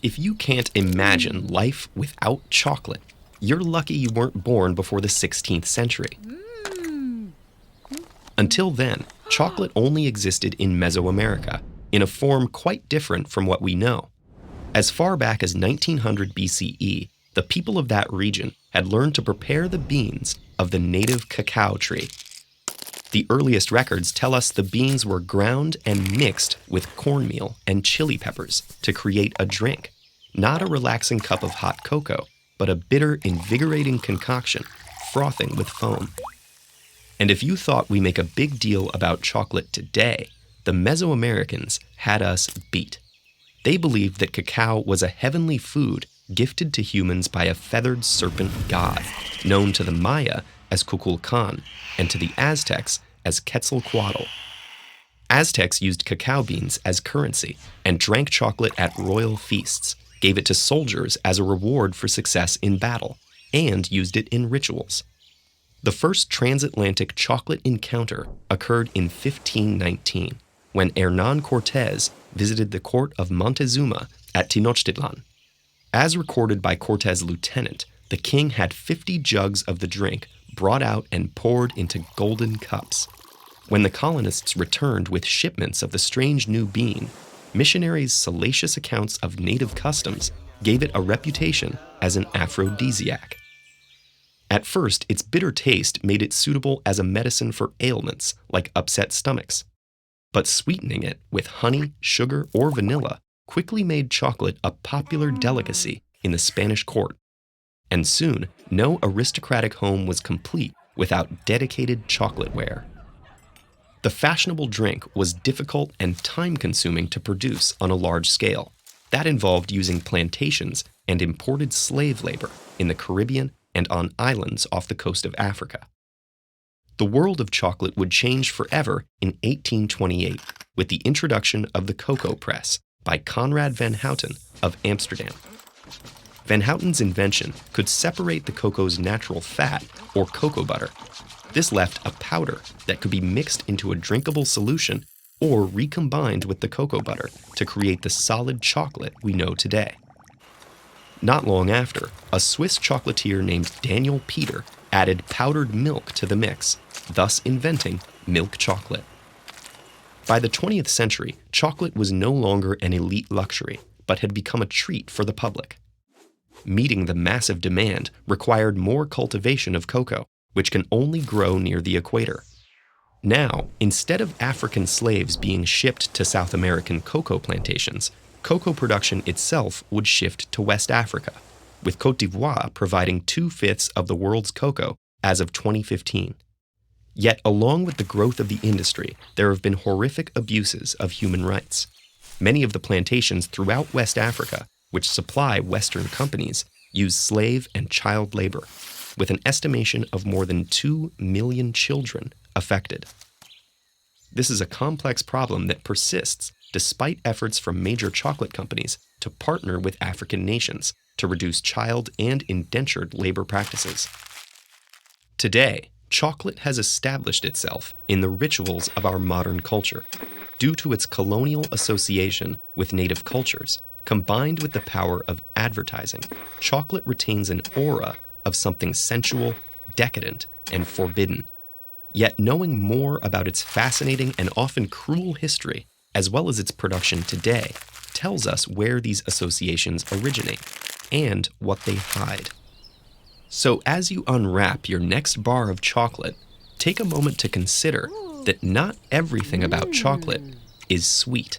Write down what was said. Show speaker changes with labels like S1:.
S1: If you can't imagine life without chocolate, you're lucky you weren't born before the 16th century. Until then, chocolate only existed in Mesoamerica, in a form quite different from what we know. As far back as 1900 BCE, the people of that region had learned to prepare the beans of the native cacao tree. The earliest records tell us the beans were ground and mixed with cornmeal and chili peppers to create a drink, not a relaxing cup of hot cocoa, but a bitter, invigorating concoction, frothing with foam. And if you thought we make a big deal about chocolate today, the Mesoamericans had us beat. They believed that cacao was a heavenly food gifted to humans by a feathered serpent god, known to the Maya as Kukulkan and to the Aztecs as Quetzalcoatl. Aztecs used cacao beans as currency and drank chocolate at royal feasts, gave it to soldiers as a reward for success in battle, and used it in rituals. The first transatlantic chocolate encounter occurred in 1519, when Hernán Cortés visited the court of Montezuma at Tenochtitlan. As recorded by Cortés' lieutenant, the king had 50 jugs of the drink brought out and poured into golden cups. When the colonists returned with shipments of the strange new bean, missionaries' salacious accounts of native customs gave it a reputation as an aphrodisiac. At first, its bitter taste made it suitable as a medicine for ailments like upset stomachs. But sweetening it with honey, sugar, or vanilla quickly made chocolate a popular delicacy in the Spanish court. And soon, no aristocratic home was complete without dedicated chocolateware. The fashionable drink was difficult and time-consuming to produce on a large scale. That involved using plantations and imported slave labor in the Caribbean and on islands off the coast of Africa. The world of chocolate would change forever in 1828 with the introduction of the cocoa press by Conrad van Houten of Amsterdam. Van Houten's invention could separate the cocoa's natural fat, or cocoa butter. This left a powder that could be mixed into a drinkable solution or recombined with the cocoa butter to create the solid chocolate we know today. Not long after, a Swiss chocolatier named Daniel Peter added powdered milk to the mix, thus inventing milk chocolate. By the 20th century, chocolate was no longer an elite luxury, but had become a treat for the public. Meeting the massive demand required more cultivation of cocoa, which can only grow near the equator. Now, instead of African slaves being shipped to South American cocoa plantations, cocoa production itself would shift to West Africa, with Côte d'Ivoire providing 2/5 of the world's cocoa as of 2015. Yet, along with the growth of the industry, there have been horrific abuses of human rights. Many of the plantations throughout West Africa, which supply Western companies, use slave and child labor, with an estimation of more than 2 million children affected. This is a complex problem that persists despite efforts from major chocolate companies to partner with African nations to reduce child and indentured labor practices. Today, chocolate has established itself in the rituals of our modern culture. Due to its colonial association with native cultures, combined with the power of advertising, chocolate retains an aura of something sensual, decadent, and forbidden. Yet knowing more about its fascinating and often cruel history, as well as its production today, tells us where these associations originate and what they hide. So as you unwrap your next bar of chocolate, take a moment to consider that not everything about chocolate is sweet.